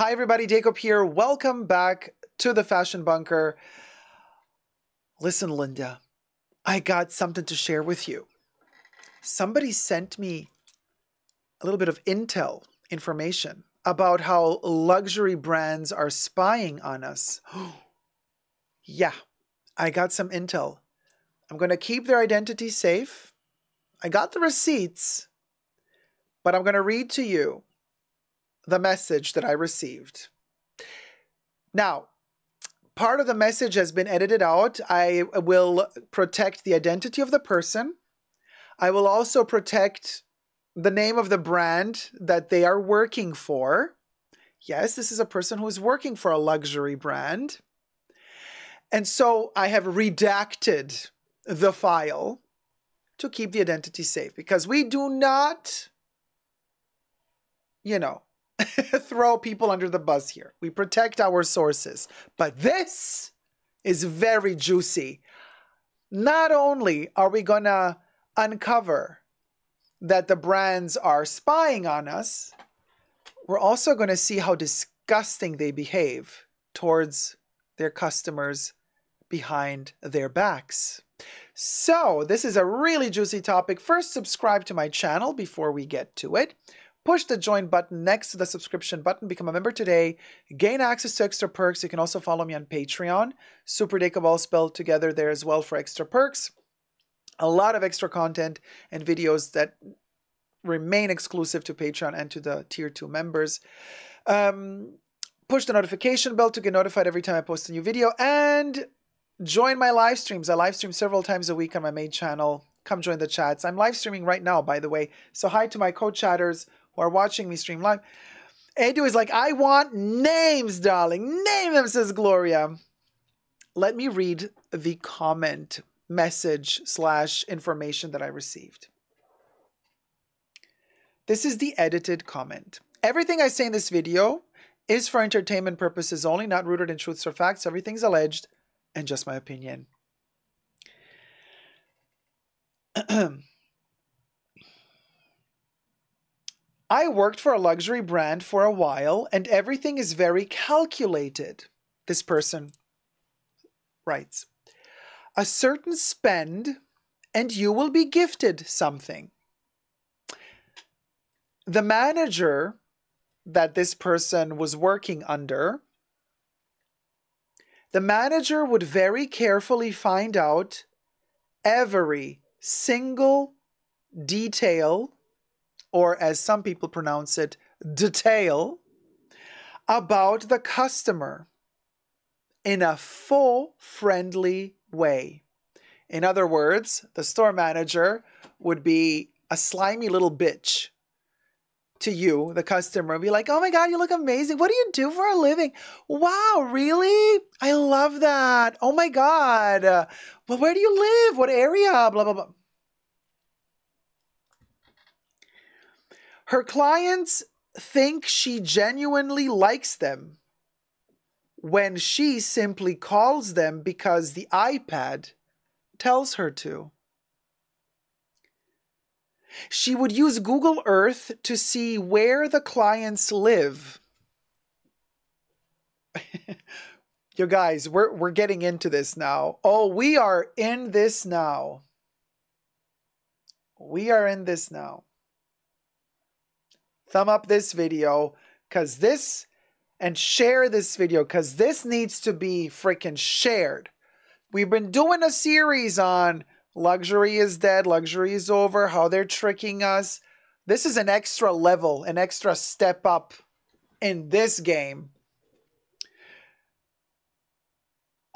Hi everybody, Dacob here. Welcome back to the Fashion Bunker. Listen, Linda, I got something to share with you. Somebody sent me a little bit of intel information about how luxury brands are spying on us. Yeah, I got some intel. I'm going to keep their identity safe. I got the receipts, but I'm going to read to you the message that I received. Now, part of the message has been edited out. I will protect the identity of the person. I will also protect the name of the brand that they are working for. Yes, this is a person who is working for a luxury brand. And so I have redacted the file to keep the identity safe because we do not, throw people under the bus here. We protect our sources. But this is very juicy. Not only are we going to uncover that the brands are spying on us, we're also going to see how disgusting they behave towards their customers behind their backs. So this is a really juicy topic. First, subscribe to my channel before we get to it. Push the join button next to the subscription button. Become a member today. Gain access to extra perks. You can also follow me on Patreon. superdacob all spelled together there as well for extra perks. A lot of extra content and videos that remain exclusive to Patreon and to the Tier 2 members. Push the notification bell to get notified every time I post a new video. And join my live streams. I live stream several times a week on my main channel. Come join the chats. I'm live streaming right now, by the way. So hi to my co-chatters who are watching me stream live. Edu is like, I want names, darling. Name them, says Gloria. Let me read the comment message / information that I received. This is the edited comment. Everything I say in this video is for entertainment purposes only, not rooted in truths or facts. Everything's alleged and just my opinion. I worked for a luxury brand for a while and everything is very calculated. This person writes, a certain spend and you will be gifted something. The manager that this person was working under, the manager would very carefully find out every single detail, or as some people pronounce it, detail, about the customer in a full friendly way. In other words, the store manager would be a slimy little bitch to you, the customer, and be like, oh my God, you look amazing. What do you do for a living? Wow, really? I love that. Oh my God. Well, where do you live? What area? Blah, blah, blah. Her clients think she genuinely likes them when she simply calls them because the iPad tells her to. She would use Google Earth to see where the clients live. You guys, we're getting into this now. Oh, we are in this now. We are in this now. Thumb up this video and share this video because this needs to be freaking shared. We've been doing a series on luxury is dead, luxury is over, how they're tricking us. This is an extra level, an extra step up in this game.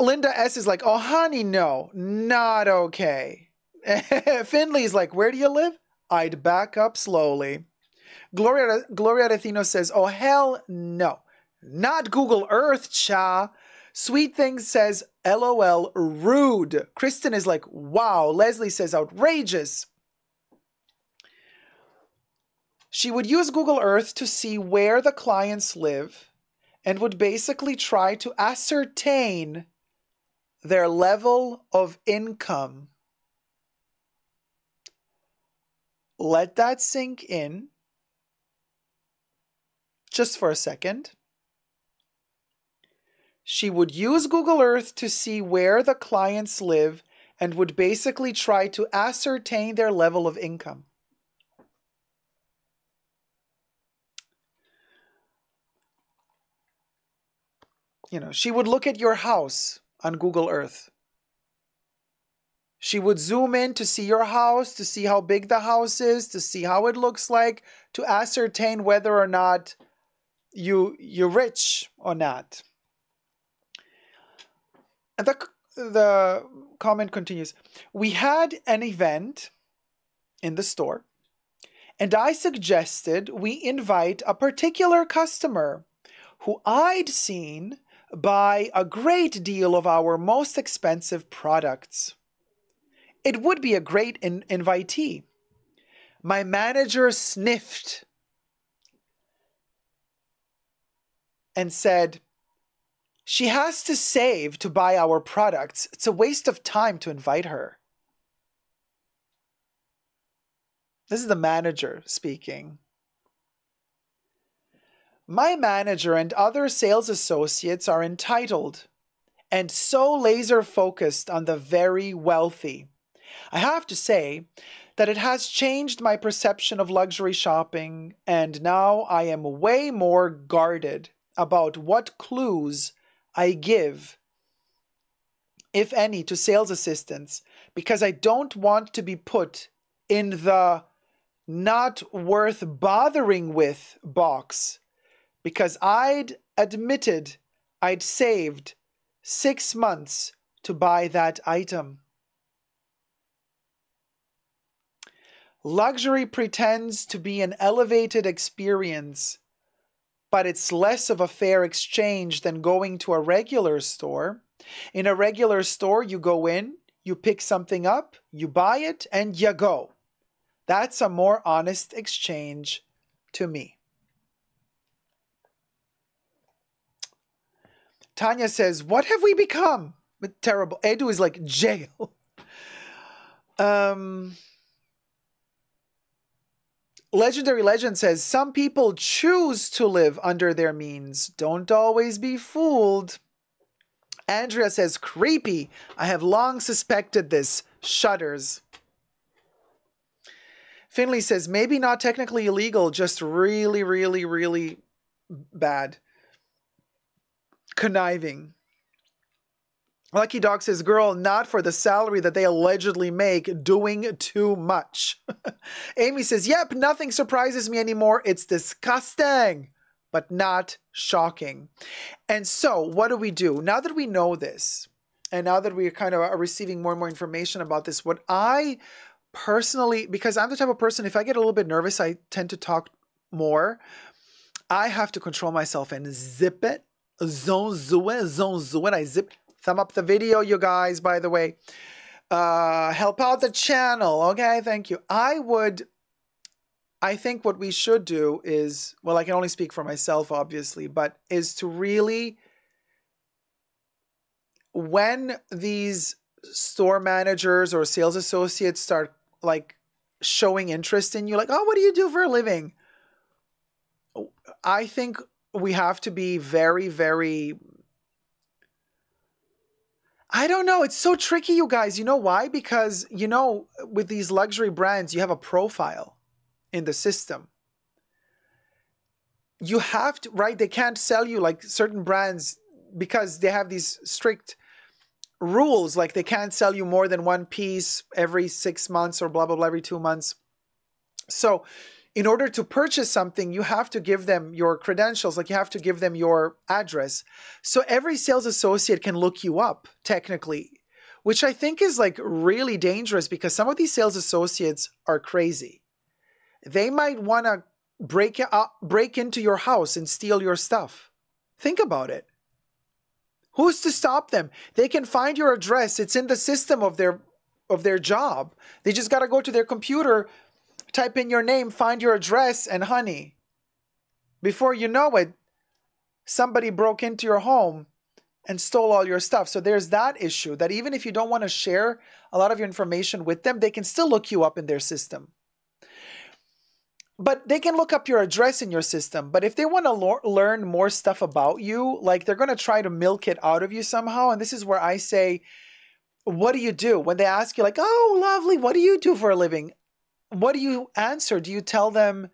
Linda S is like, oh honey, no, not okay. Finley's like, where do you live? I'd back up slowly. Gloria Aretino says, oh hell no, not Google Earth, cha. Sweet Thing says, LOL, rude. Kristen is like, wow. Leslie says, outrageous. She would use Google Earth to see where the clients live and would basically try to ascertain their level of income. Let that sink in just for a second. She would use Google Earth to see where the clients live and would basically try to ascertain their level of income. You know, she would look at your house on Google Earth. She would zoom in to see your house, to see how big the house is, to see how it looks like, to ascertain whether or not you're rich or not. And the comment continues. We had an event in the store, and I suggested we invite a particular customer who I'd seen buy a great deal of our most expensive products. It would be a great invitee. My manager sniffed and said, she has to save to buy our products. It's a waste of time to invite her. This is the manager speaking. My manager and other sales associates are entitled and so laser focused on the very wealthy. I have to say that it has changed my perception of luxury shopping, and now I am way more guarded about what clues I give, if any, to sales assistants, because I don't want to be put in the not worth bothering with box, because I'd admitted I'd saved 6 months to buy that item. Luxury pretends to be an elevated experience, but it's less of a fair exchange than going to a regular store. In a regular store, you go in, you pick something up, you buy it, and you go. That's a more honest exchange to me. Tanya says, what have we become? Terrible. Edu is like jail. Legendary Legend says, some people choose to live under their means. Don't always be fooled. Andrea says, creepy. I have long suspected this. Shudders. Finley says, maybe not technically illegal, just really, really, really bad. Conniving. Lucky Dog says, girl, not for the salary that they allegedly make, doing too much. Amy says, yep, nothing surprises me anymore. It's disgusting, but not shocking. And so what do we do? Now that we know this, and now that we kind of are receiving more and more information about this, what I personally, because I'm the type of person, if I get a little bit nervous, I tend to talk more. I have to control myself and zip it. Zone it. I zip. Thumb up the video, you guys, by the way. Help out the channel. Okay, thank you. I think what we should do is, well, I can only speak for myself, obviously, but is to really, when these store managers or sales associates start like showing interest in you, like, oh, what do you do for a living? I think we have to be very, very, I don't know. It's so tricky, you guys. You know why? Because, you know, with these luxury brands, you have a profile in the system. You have to, right? They can't sell you like certain brands because they have these strict rules. Like they can't sell you more than one piece every 6 months or blah, blah, blah, every 2 months. So in order to purchase something, you have to give them your credentials, like you have to give them your address. So every sales associate can look you up, technically, which I think is like really dangerous because some of these sales associates are crazy. They might want to break into your house and steal your stuff. Think about it. Who's to stop them? They can find your address. It's in the system of their job. They just got to go to their computer, type in your name, find your address, and honey, before you know it, somebody broke into your home and stole all your stuff. So there's that issue that even if you don't want to share a lot of your information with them, they can still look you up in their system. But they can look up your address in your system. But if they want to learn more stuff about you, like they're going to try to milk it out of you somehow. And this is where I say, what do you do? When they ask you like, oh, lovely, what do you do for a living? What do you answer? Do you tell them,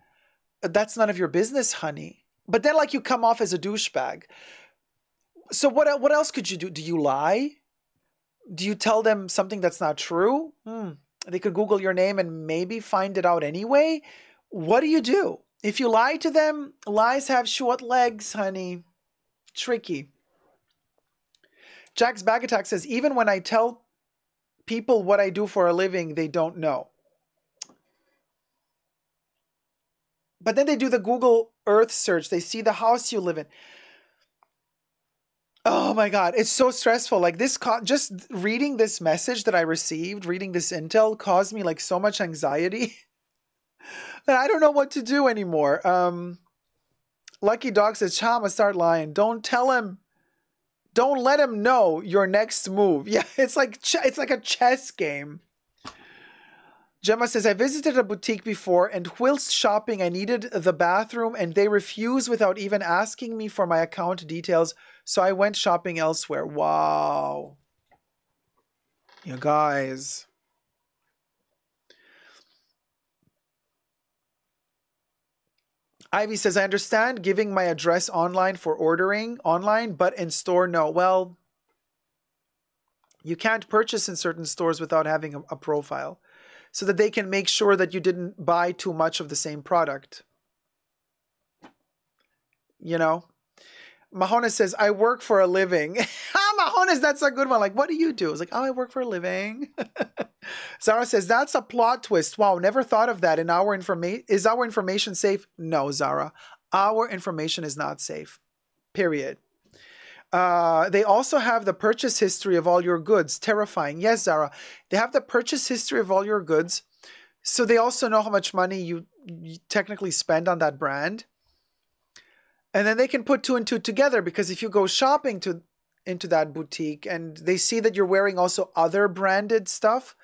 that's none of your business, honey? But then like you come off as a douchebag. So what else could you do? Do you lie? Do you tell them something that's not true? They could Google your name and maybe find it out anyway. What do you do? If you lie to them, lies have short legs, honey. Tricky. Jack's Bag Attack says, even when I tell people what I do for a living, they don't know. But then they do the Google Earth search. They see the house you live in. Oh my God, it's so stressful. Like this, just reading this message that I received, reading this intel caused me like so much anxiety. And I don't know what to do anymore. Lucky Dog says, Chama, start lying. Don't tell him. Don't let him know your next move. Yeah, it's like a chess game. Gemma says, I visited a boutique before and whilst shopping, I needed the bathroom and they refused without even asking me for my account details. So I went shopping elsewhere. Wow. You guys. Ivy says, I understand giving my address online for ordering online, but in store, no. Well, you can't purchase in certain stores without having a profile so that they can make sure that you didn't buy too much of the same product. You know? Mahones says, I work for a living. Mahones, that's a good one. Like, what do you do? It's like, oh, I work for a living. Zara says, that's a plot twist. Wow, never thought of that. In our is our information safe? No, Zara. Our information is not safe. Period. They also have the purchase history of all your goods. Terrifying. Yes, Zara. They have the purchase history of all your goods. So they also know how much money you technically spend on that brand. And then they can put two and two together because if you go shopping into that boutique and they see that you're wearing also other branded stuff,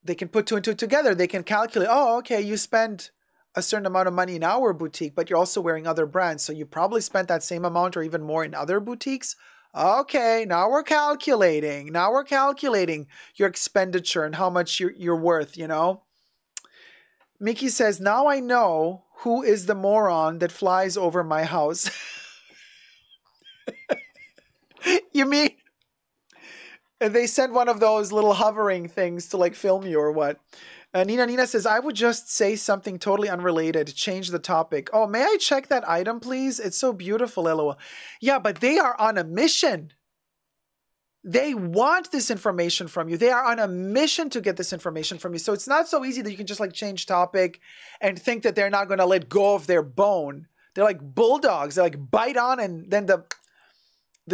they can put two and two together. They can calculate, oh, okay, you spend a certain amount of money in our boutique, but you're also wearing other brands. So you probably spent that same amount or even more in other boutiques. Okay, now we're calculating. Now we're calculating your expenditure and how much you're worth, you know? Mickey says, now I know who is the moron that flies over my house. You mean they send one of those little hovering things to like film you or what? Nina says, I would just say something totally unrelated. Change the topic. Oh, may I check that item, please? It's so beautiful, LOL. Yeah, but they are on a mission. They want this information from you. They are on a mission to get this information from you. So it's not so easy that you can just like change topic and think that they're not going to let go of their bone. They're like bulldogs. They like bite on and then the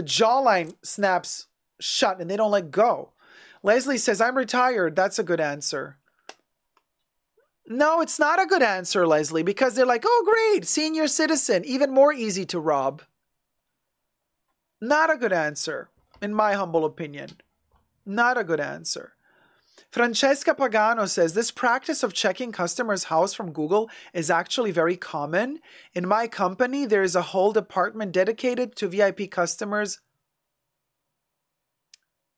jawline snaps shut and they don't let go. Leslie says, I'm retired. That's a good answer. No, it's not a good answer, Leslie, because they're like, oh, great, senior citizen, even more easy to rob. Not a good answer. In my humble opinion, not a good answer. Francesca Pagano says, this practice of checking customers' house from Google is actually very common. In my company, there is a whole department dedicated to VIP customers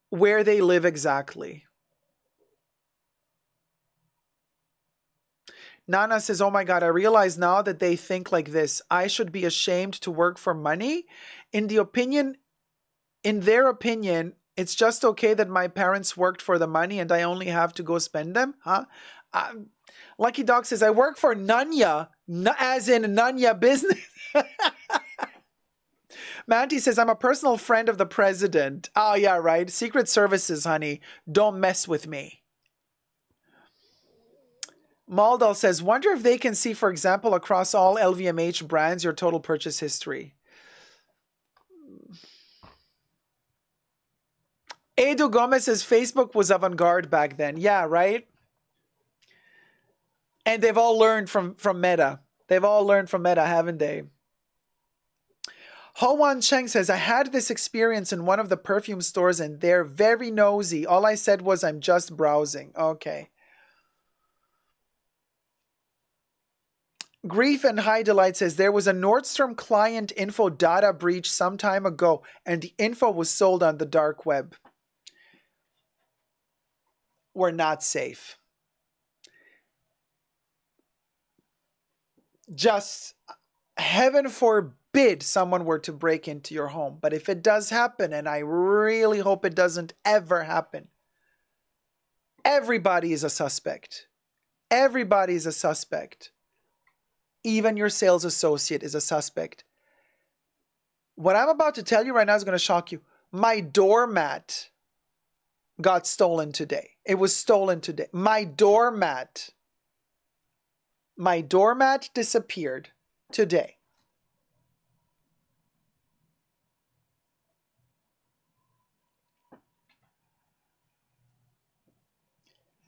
where they live exactly. Nana says, oh my God, I realize now that they think like this. I should be ashamed to work for money. In their opinion, it's just okay that my parents worked for the money and I only have to go spend them? Huh? Lucky Dog says, I work for Nunya, as in Nunya business. Manti says, I'm a personal friend of the president. Oh, yeah, right. Secret Services, honey. Don't mess with me. Maldal says, wonder if they can see, for example, across all LVMH brands, your total purchase history. Edu Gomez says, Facebook was avant-garde back then. Yeah, right? And they've all learned from Meta. They've all learned from Meta, haven't they? Ho Wan Cheng says, I had this experience in one of the perfume stores and they're very nosy. All I said was, I'm just browsing. Okay. Grief and High Delight says there was a Nordstrom client info data breach some time ago and the info was sold on the dark web. We're not safe. Just heaven forbid someone were to break into your home. But if it does happen, and I really hope it doesn't ever happen, everybody is a suspect. Everybody is a suspect. Even your sales associate is a suspect. What I'm about to tell you right now is going to shock you. My doormat got stolen today. It was stolen today. My doormat disappeared today.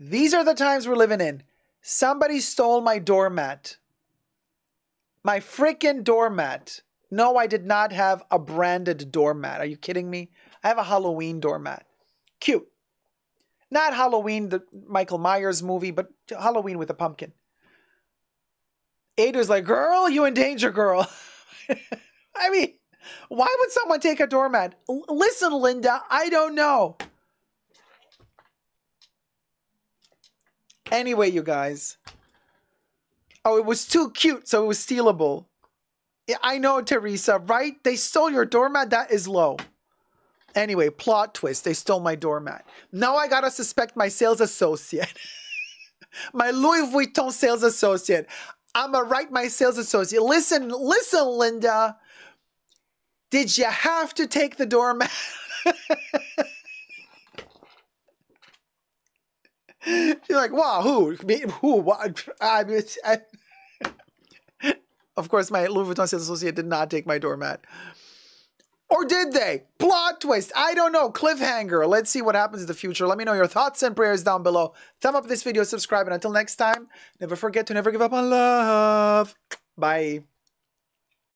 These are the times we're living in. Somebody stole my doormat. My freaking doormat. No, I did not have a branded doormat. Are you kidding me? I have a Halloween doormat. Cute. Not Halloween, the Michael Myers movie, but Halloween with a pumpkin. Ada's like, girl, you in danger, girl. I mean, why would someone take a doormat? Listen, Linda, I don't know. Anyway, you guys. Oh, it was too cute, so it was stealable. Yeah, I know, Teresa, right? They stole your doormat? That is low. Anyway, plot twist. They stole my doormat. Now I gotta suspect my sales associate. My Louis Vuitton sales associate. I'ma write my sales associate. Listen, Linda. Did you have to take the doormat? She's like, wow, who? What? Of course, my Louis Vuitton sales associate did not take my doormat. Or did they? Plot twist. I don't know. Cliffhanger. Let's see what happens in the future. Let me know your thoughts and prayers down below. Thumb up this video, subscribe, and until next time, never forget to never give up on love. Bye.